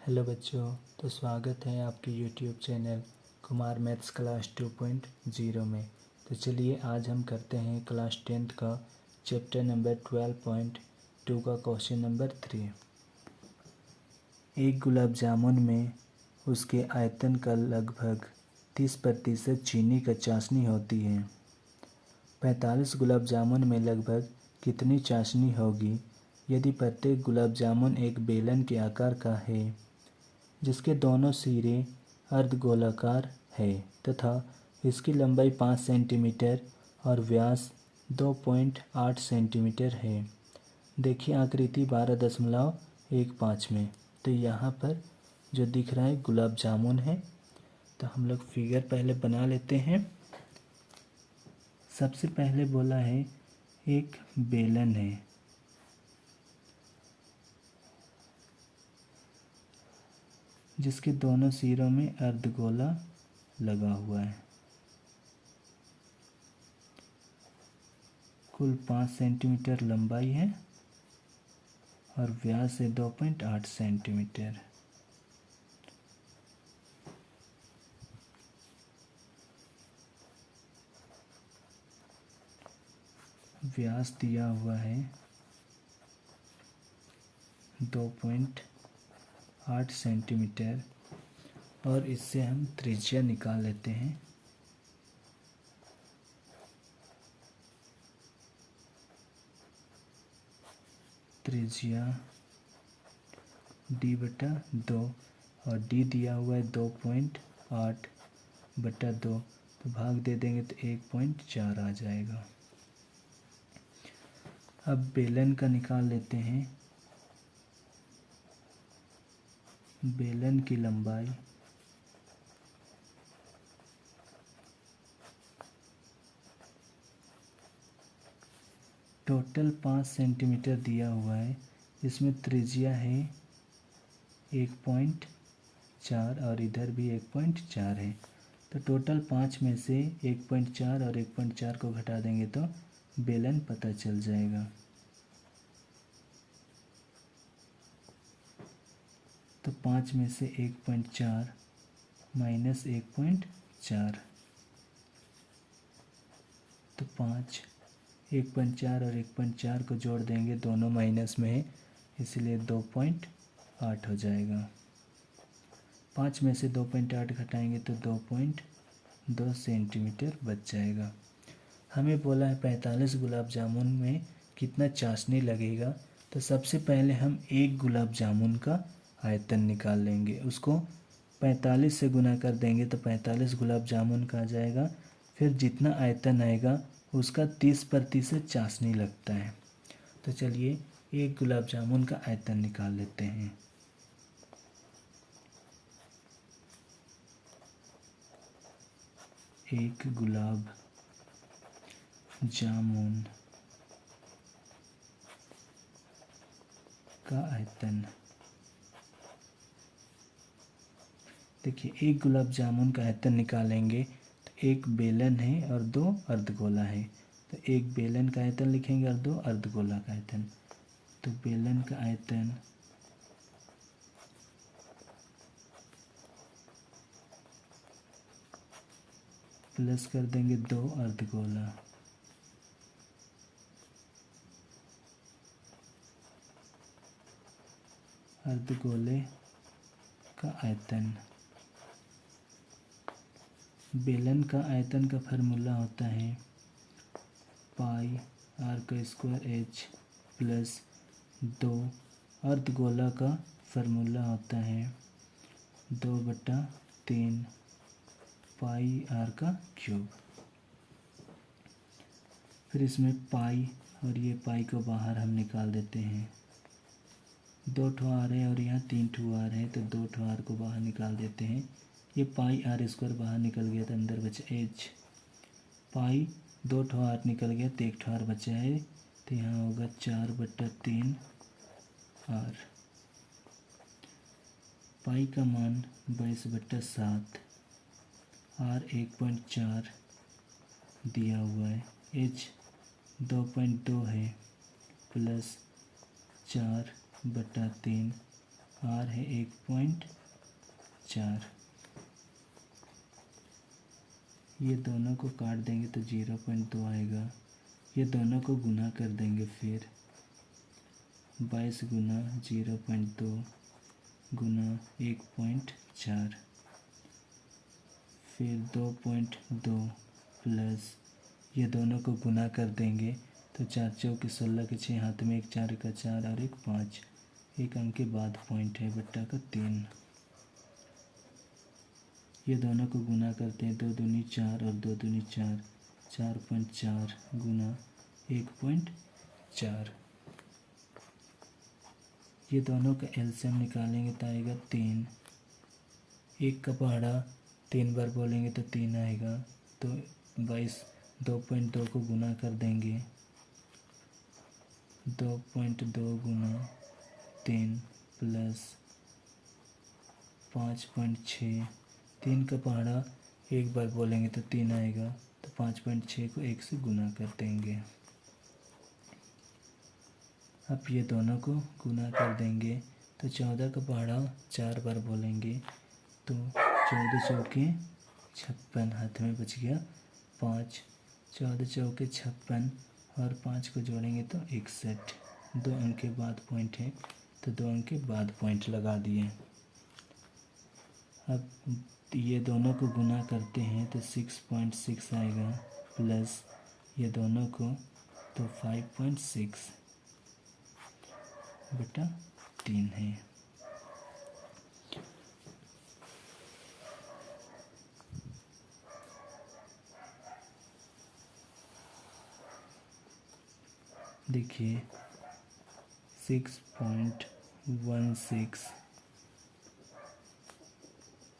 Hello बच्चों, तो स्वागत है आपके YouTube channel Kumar maths class 2.0 में। तो चलिए आज हम करते हैं क्लास 10th का चैप्टर नंबर 12.2 का क्वेश्चन नंबर 3। एक गुलाब जामुन में उसके आयतन का लगभग 30% चीनी का चाशनी होती है। 45 गुलाब जामुन में लगभग कितनी चाशनी होगी यदि प्रत्येक गुलाब जामुन एक बेलन के आकार का है जिसके दोनों सिरे अर्धगोलाकार है तथा इसकी लंबाई 5 सेंटीमीटर और व्यास 2.8 सेंटीमीटर है। देखिए आकृति 12.15 में। तो यहाँ पर जो दिख रहा है गुलाब जामुन है। तो हम लोग फिगर पहले बना लेते हैं। सबसे पहले बोला है एक बेलन है, जिसके दोनों सिरों में अर्धगोला लगा हुआ है। कुल 5 सेंटीमीटर लंबाई है और व्यास है 2.8 सेंटीमीटर। व्यास दिया हुआ है 2.8 सेंटीमीटर और इससे हम त्रिज्या निकाल लेते हैं। त्रिज्या d/2 और d दिया हुआ है 2.8/2, तो भाग दे देंगे तो 1.4 आ जाएगा। अब बेलन का निकाल लेते हैं। बेलन की लंबाई टोटल 5 सेंटीमीटर दिया हुआ है, जिसमें त्रिज्या है 1.4 और इधर भी 1.4 है। तो टोटल 5 में से 1.4 और 1.4 को घटा देंगे तो बेलन पता चल जाएगा। तो 5 में से 1.4 माइनस 1.4, तो 5 1.4 और 1.4 को जोड़ देंगे, दोनों माइनस में है इसलिए 2.8 हो जाएगा। 5 में से 2.8 घटाएंगे तो 2.2 सेंटीमीटर बच जाएगा। हमें बोला है 45 गुलाब जामुन में कितना चाशनी लगेगा। तो सबसे पहले हम एक गुलाब जामुन का आयतन निकाल लेंगे। उसको 45 से गुना कर देंगे तो 45 गुलाब जामुन का आ जाएगा। फिर जितना आयतन आएगा उसका 30% चाशनी लगता है। तो चलिए एक गुलाब जामुन का आयतन निकाल लेते हैं। एक गुलाब जामुन का आयतन, देखिए एक गुलाब जामुन का आयतन निकालेंगे तो एक बेलन है और 2 अर्धगोला है। तो एक बेलन का आयतन लिखेंगे और 2 अर्धगोला का आयतन। तो बेलन का आयतन प्लस कर देंगे 2 अर्धगोला। अर्धगोले का आयतन, बेलन का आयतन का फार्मूला होता है πr² h प्लस 2, अर्धगोला का फार्मूला होता है 2/3 πr³। फिर इसमें पाई और ये पाई को बाहर हम निकाल देते हैं। 2 ठो आर है और यहाँ 3 ठो आर है, तो 2 ठो आर को बाहर निकाल देते हैं। ये πr² बाहर निकल गया तो अंदर बचा h। पाई 2 ठो आर निकल गया तो 1 ठो आर बचा है, तो यहाँ होगा 4/3 आर। पाई का मान 22/7, आर 1.4 दिया हुआ है, h 2.2 है प्लस 4/3 आर है 1.4। ये दोनों को काट देंगे तो 0.2 आएगा। ये दोनों को गुना कर देंगे, फिर 22 गुना 0.2 गुना 1.4, फिर 2.2 प्लस ये दोनों को गुना कर देंगे तो 4 चौके 16 के 6, हाथ में 1 4 का 4 और 1 5, एक अंक के बाद पॉइंट है बट्टा का 3। ये दोनों को गुना करते हैं, 2 दूनी 4 और 2 दूनी 4, 4.4 गुना 1.4। ये दोनों का एलसीएम निकालेंगे तो आएगा 3। एक का पहाड़ा 3 बार बोलेंगे तो 3 आएगा, तो 22 2.2 को गुना कर देंगे, 2.2 गुना 3 प्लस 5.6, 3 का पहाड़ा एक बार बोलेंगे तो 3 आएगा, तो 5.6 को 1 से गुना कर देंगे। अब ये दोनों को गुना कर देंगे तो 14 का पहाड़ा 4 बार बोलेंगे तो 14 चौके 56, हाथ में बच गया 5, 14 चौके 56 और 5 को जोड़ेंगे तो 61, 2 अंक के बाद पॉइंट है तो 2 अंक के बाद पॉइंट लगा दिए। अब ये दोनों को गुना करते हैं तो 6.6 आएगा, प्लस ये दोनों को तो 5.6 बटा 3 है। देखिए 6.16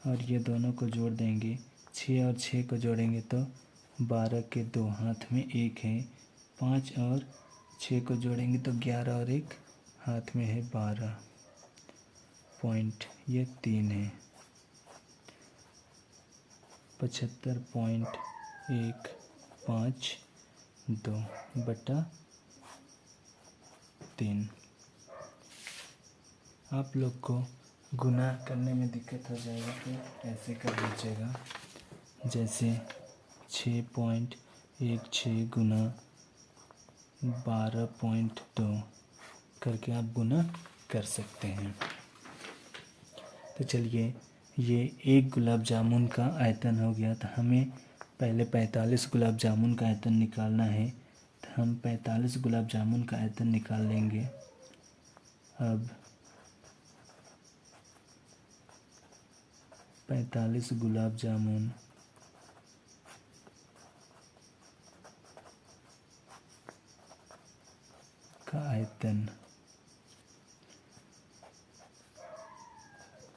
और ये दोनों को जोड़ देंगे, 6 और 6 को जोड़ेंगे तो 12 के 2, हाथ में 1 है, 5 और 6 को जोड़ेंगे तो 11 और 1 हाथ में है 12, पॉइंट ये 3 है, 75.152 बटा 3। आप लोग को गुना करने में दिक्कत हो जाएगा तो ऐसे कर लीजिएगा, जैसे 6.16 गुना 12.2 करके आप गुना कर सकते हैं। तो चलिए, ये एक गुलाब जामुन का आयतन हो गया। तो हमें पहले 45 गुलाब जामुन का आयतन निकालना है, तो हम 45 गुलाब जामुन का आयतन निकाल लेंगे। अब 45 गुलाब जामुन का आयतन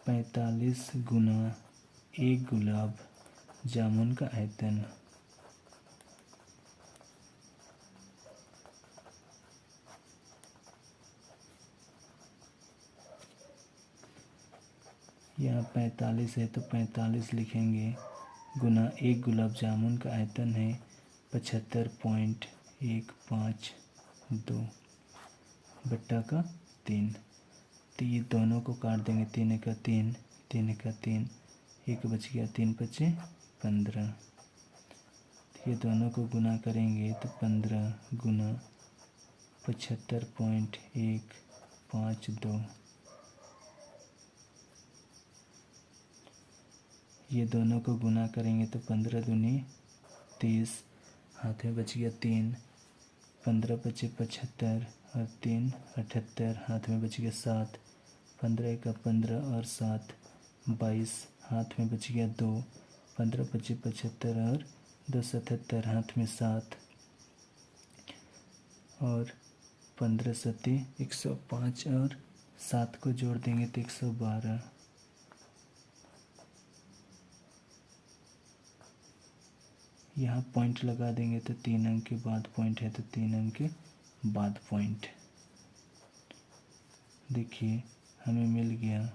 45 गुना 1 गुलाब जामुन का आयतन यहाँ 45 है तो 45 लिखेंगे, गुना 1 गुलाब जामुन का आयतन है 75.152 बट्टा का 3। तो ये दोनों को काट देंगे, 3 का 3, 3 का 3, एक बच गया, 3 बचे 15। तो ये दोनों को गुना करेंगे तो 15 गुना 75.152, ये दोनों को गुना करेंगे तो 15 दूनी 30, हाथ में बच गया 3, 15 बचे 75 और 3 78, हाथ में बच गया 7, 15 का 15 और 7 22, हाथ में बच गया 2, 15 बचे 75 और 2 77, हाथ में 7 और 15 सती 105 और 7 को जोड़ देंगे तो 112। यहाँ पॉइंट लगा देंगे तो 3 अंक के बाद पॉइंट है तो 3 अंक के बाद पॉइंट। देखिए हमें मिल गया,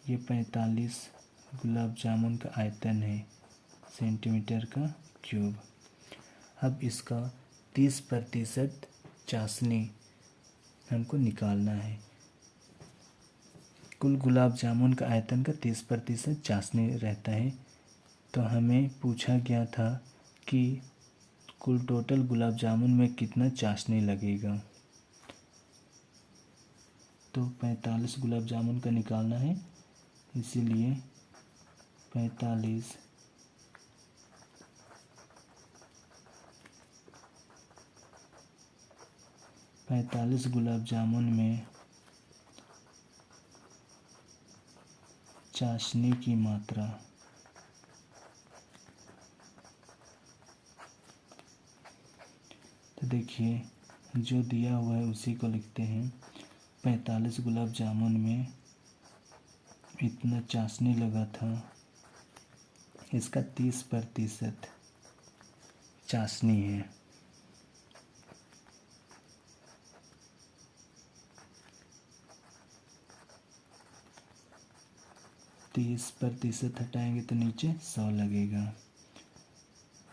ये 45 गुलाब जामुन का आयतन है सेंटीमीटर का क्यूब। अब इसका 30% चाशनी हमको निकालना है। कुल गुलाब जामुन का आयतन का 30% चाशनी रहता है। तो हमें पूछा गया था कि कुल टोटल गुलाब जामुन में कितना चाशनी लगेगा। तो 45 गुलाब जामुन का निकालना है, इसीलिए 45 गुलाब जामुन में चाशनी की मात्रा तो देखिए जो दिया हुआ है उसी को लिखते हैं। 45 गुलाब जामुन में इतना चाशनी लगा था, इसका 30% चाशनी है। तीस प्रतिशत हटाएंगे तो नीचे 100 लगेगा।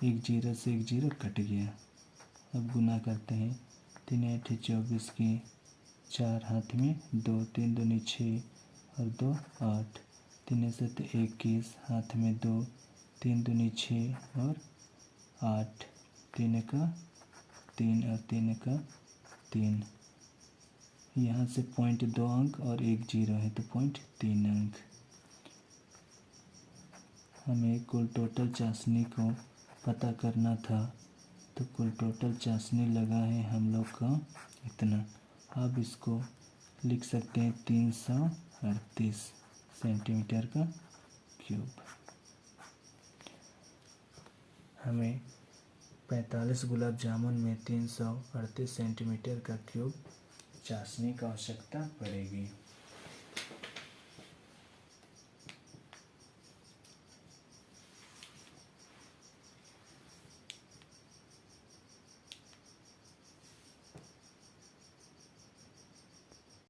एक जीरो से एक जीरो कट गया। अब गुना करते हैं। 3 8 24 की 4 हाथ में 2, 3 दूनी 6 और 2 8, 3 7 21 हाथ में 2, 3 दूनी 6 और 8, 3 का 3 और 3 का 3। यहाँ से 0.2 अंक और एक जीरो है तो 0.3 अंक। हमें कुल टोटल चाशनी को पता करना था, तो कुल टोटल चाशनी लगा है हम लोग का इतना। अब इसको लिख सकते हैं 338 सेंटीमीटर का क्यूब। हमें 45 गुलाब जामुन में 338 सेंटीमीटर का क्यूब चाशनी की आवश्यकता पड़ेगी।